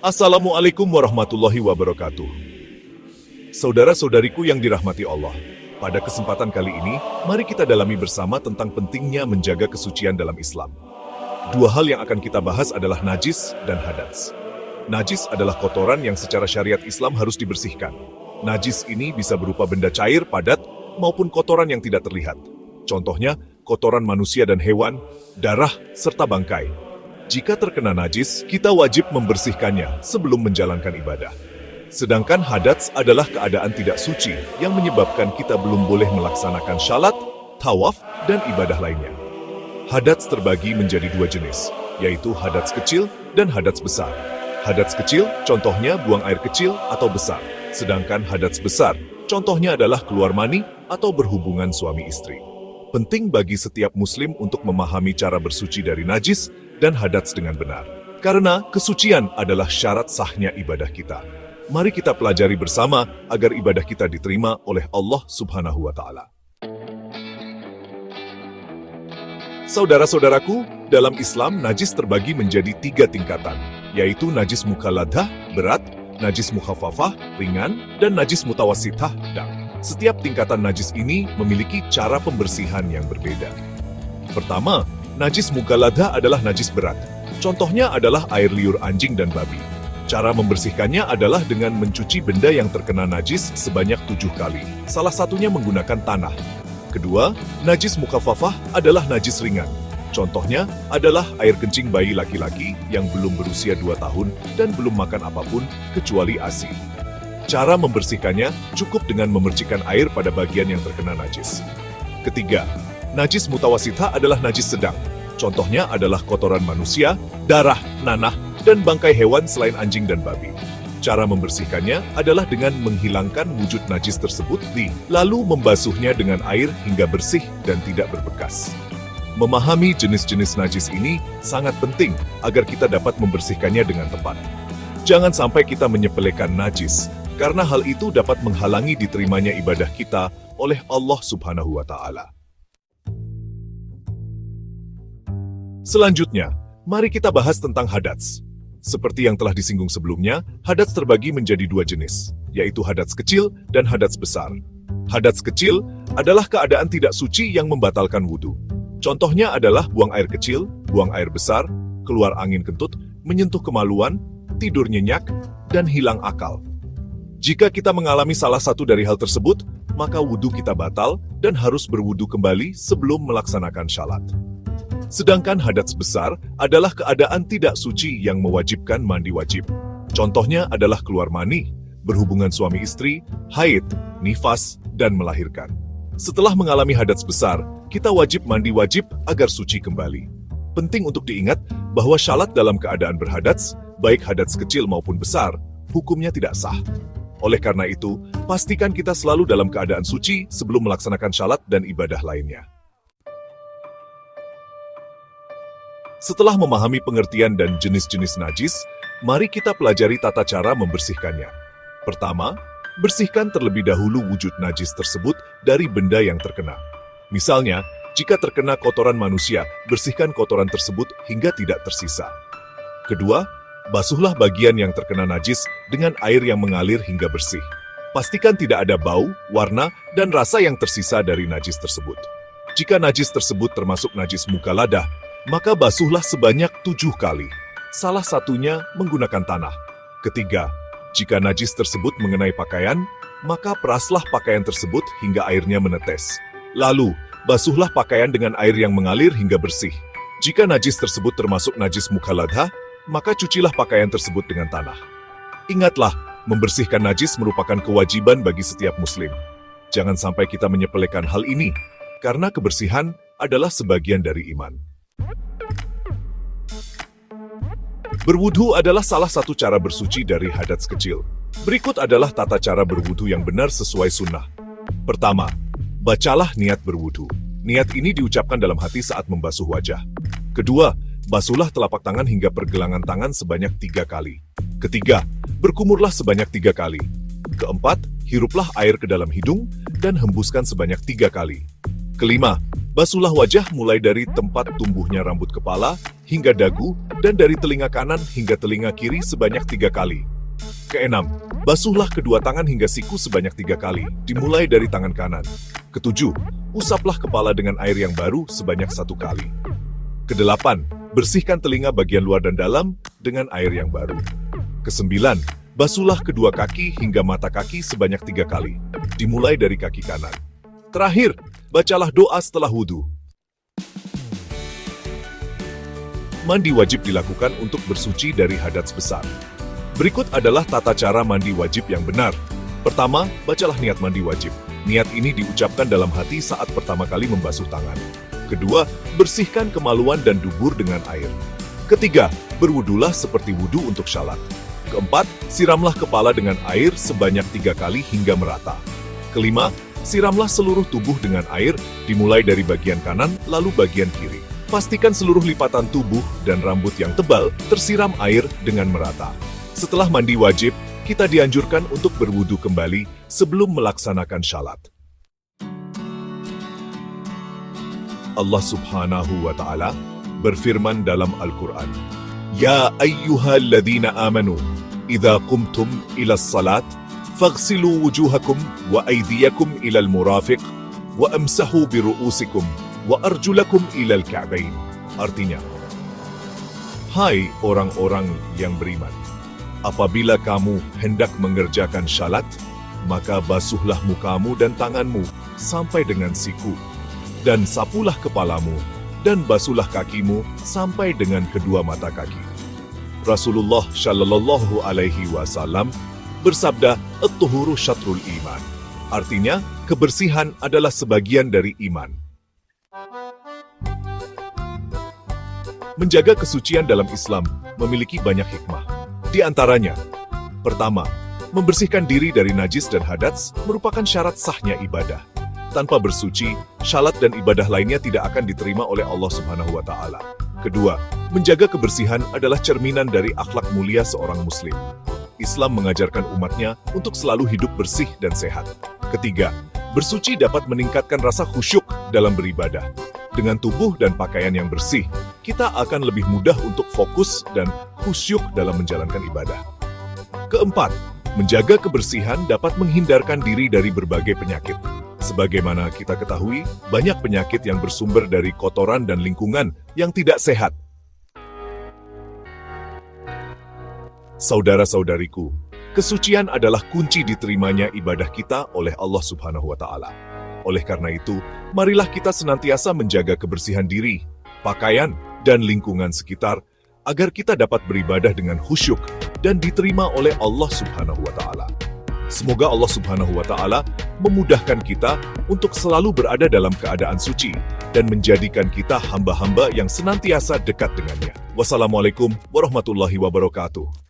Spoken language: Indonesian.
Assalamualaikum warahmatullahi wabarakatuh. Saudara-saudariku yang dirahmati Allah, pada kesempatan kali ini, mari kita dalami bersama tentang pentingnya menjaga kesucian dalam Islam. Dua hal yang akan kita bahas adalah najis dan hadats. Najis adalah kotoran yang secara syariat Islam harus dibersihkan. Najis ini bisa berupa benda cair, padat, maupun kotoran yang tidak terlihat. Contohnya, kotoran manusia dan hewan, darah, serta bangkai. Jika terkena najis, kita wajib membersihkannya sebelum menjalankan ibadah. Sedangkan hadats adalah keadaan tidak suci yang menyebabkan kita belum boleh melaksanakan syalat, tawaf, dan ibadah lainnya. Hadats terbagi menjadi dua jenis, yaitu hadats kecil dan hadats besar. Hadats kecil, contohnya buang air kecil atau besar. Sedangkan hadats besar, contohnya adalah keluar mani atau berhubungan suami istri. Penting bagi setiap muslim untuk memahami cara bersuci dari najis dan hadats dengan benar. Karena kesucian adalah syarat sahnya ibadah kita. Mari kita pelajari bersama agar ibadah kita diterima oleh Allah Subhanahu wa Ta'ala. Saudara-saudaraku, dalam Islam najis terbagi menjadi 3 tingkatan, yaitu najis mukhalladah, berat, najis mukhafafah, ringan, dan najis mutawassithah, sedang. Setiap tingkatan najis ini memiliki cara pembersihan yang berbeda. Pertama, najis mukhalladah adalah najis berat. Contohnya adalah air liur anjing dan babi. Cara membersihkannya adalah dengan mencuci benda yang terkena najis sebanyak 7 kali. Salah satunya menggunakan tanah. Kedua, najis mukhafafah adalah najis ringan. Contohnya adalah air kencing bayi laki-laki yang belum berusia 2 tahun dan belum makan apapun kecuali ASI. Cara membersihkannya cukup dengan memercikkan air pada bagian yang terkena najis. Ketiga, najis mutawassithah adalah najis sedang. Contohnya adalah kotoran manusia, darah, nanah, dan bangkai hewan selain anjing dan babi. Cara membersihkannya adalah dengan menghilangkan wujud najis tersebut, lalu membasuhnya dengan air hingga bersih dan tidak berbekas. Memahami jenis-jenis najis ini sangat penting agar kita dapat membersihkannya dengan tepat. Jangan sampai kita menyepelekan najis, karena hal itu dapat menghalangi diterimanya ibadah kita oleh Allah Subhanahu wa Ta'ala. Selanjutnya, mari kita bahas tentang hadats. Seperti yang telah disinggung sebelumnya, hadats terbagi menjadi 2 jenis, yaitu hadats kecil dan hadats besar. Hadats kecil adalah keadaan tidak suci yang membatalkan wudhu. Contohnya adalah buang air kecil, buang air besar, keluar angin kentut, menyentuh kemaluan, tidur nyenyak, dan hilang akal. Jika kita mengalami salah satu dari hal tersebut, maka wudhu kita batal dan harus berwudhu kembali sebelum melaksanakan syalat. Sedangkan hadats besar adalah keadaan tidak suci yang mewajibkan mandi wajib. Contohnya adalah keluar mani, berhubungan suami istri, haid, nifas, dan melahirkan. Setelah mengalami hadats besar, kita wajib mandi wajib agar suci kembali. Penting untuk diingat bahwa syalat dalam keadaan berhadats, baik hadats kecil maupun besar, hukumnya tidak sah. Oleh karena itu, pastikan kita selalu dalam keadaan suci sebelum melaksanakan syalat dan ibadah lainnya. Setelah memahami pengertian dan jenis-jenis najis, mari kita pelajari tata cara membersihkannya. Pertama, bersihkan terlebih dahulu wujud najis tersebut dari benda yang terkena. Misalnya, jika terkena kotoran manusia, bersihkan kotoran tersebut hingga tidak tersisa. Kedua, basuhlah bagian yang terkena najis dengan air yang mengalir hingga bersih. Pastikan tidak ada bau, warna, dan rasa yang tersisa dari najis tersebut. Jika najis tersebut termasuk najis mukhalladah, maka basuhlah sebanyak 7 kali. Salah satunya menggunakan tanah. Ketiga, jika najis tersebut mengenai pakaian, maka peraslah pakaian tersebut hingga airnya menetes. Lalu, basuhlah pakaian dengan air yang mengalir hingga bersih. Jika najis tersebut termasuk najis mukhalladah, maka cucilah pakaian tersebut dengan tanah. Ingatlah, membersihkan najis merupakan kewajiban bagi setiap muslim. Jangan sampai kita menyepelekan hal ini, karena kebersihan adalah sebagian dari iman. Berwudhu adalah salah satu cara bersuci dari hadats kecil. Berikut adalah tata cara berwudhu yang benar sesuai sunnah. Pertama, bacalah niat berwudhu. Niat ini diucapkan dalam hati saat membasuh wajah. Kedua, basuhlah telapak tangan hingga pergelangan tangan sebanyak 3 kali. Ketiga, berkumurlah sebanyak 3 kali. Keempat, hiruplah air ke dalam hidung dan hembuskan sebanyak 3 kali. Kelima, basuhlah wajah mulai dari tempat tumbuhnya rambut kepala hingga dagu dan dari telinga kanan hingga telinga kiri sebanyak 3 kali. Keenam, basuhlah kedua tangan hingga siku sebanyak 3 kali, dimulai dari tangan kanan. Ketujuh, usaplah kepala dengan air yang baru sebanyak 1 kali. Kedelapan, bersihkan telinga bagian luar dan dalam dengan air yang baru. Kesembilan, basuhlah kedua kaki hingga mata kaki sebanyak 3 kali, dimulai dari kaki kanan. Terakhir, bacalah doa setelah wudhu. Mandi wajib dilakukan untuk bersuci dari hadats besar. Berikut adalah tata cara mandi wajib yang benar. Pertama, bacalah niat mandi wajib. Niat ini diucapkan dalam hati saat pertama kali membasuh tangan. Kedua, bersihkan kemaluan dan dubur dengan air. Ketiga, berwudulah seperti wudu untuk syalat. Keempat, siramlah kepala dengan air sebanyak 3 kali hingga merata. Kelima, siramlah seluruh tubuh dengan air, dimulai dari bagian kanan lalu bagian kiri. Pastikan seluruh lipatan tubuh dan rambut yang tebal tersiram air dengan merata. Setelah mandi wajib, kita dianjurkan untuk berwudu kembali sebelum melaksanakan syalat. Allah Subhanahu wa Ta'ala berfirman dalam Al-Quran, Ya ayyuhalladzina amanu, idza qumtum ila salat, faghsilu wujuhakum wa aydiyakum ilal murafiq, wa amsahu biru'usikum, wa arjulakum ilal ka'bain. Artinya, hai orang-orang yang beriman, apabila kamu hendak mengerjakan syalat, maka basuhlah mukamu dan tanganmu sampai dengan siku, dan sapulah kepalamu, dan basuhlah kakimu sampai dengan kedua mata kaki. Rasulullah Shallallahu Alaihi Wasallam bersabda, "At-tuhuru syatrul iman." Artinya, kebersihan adalah sebagian dari iman. Menjaga kesucian dalam Islam memiliki banyak hikmah. Di antaranya, pertama, membersihkan diri dari najis dan hadats merupakan syarat sahnya ibadah. Tanpa bersuci, syalat dan ibadah lainnya tidak akan diterima oleh Allah Subhanahu wa Ta'ala. Kedua, menjaga kebersihan adalah cerminan dari akhlak mulia seorang muslim. Islam mengajarkan umatnya untuk selalu hidup bersih dan sehat. Ketiga, bersuci dapat meningkatkan rasa khusyuk dalam beribadah. Dengan tubuh dan pakaian yang bersih, kita akan lebih mudah untuk fokus dan khusyuk dalam menjalankan ibadah. Keempat, menjaga kebersihan dapat menghindarkan diri dari berbagai penyakit. Sebagaimana kita ketahui, banyak penyakit yang bersumber dari kotoran dan lingkungan yang tidak sehat. Saudara-saudariku, kesucian adalah kunci diterimanya ibadah kita oleh Allah Subhanahu wa Ta'ala. Oleh karena itu, marilah kita senantiasa menjaga kebersihan diri, pakaian, dan lingkungan sekitar agar kita dapat beribadah dengan khusyuk dan diterima oleh Allah Subhanahu wa Ta'ala. Semoga Allah Subhanahu wa Ta'ala memudahkan kita untuk selalu berada dalam keadaan suci dan menjadikan kita hamba-hamba yang senantiasa dekat dengannya. Wassalamualaikum warahmatullahi wabarakatuh.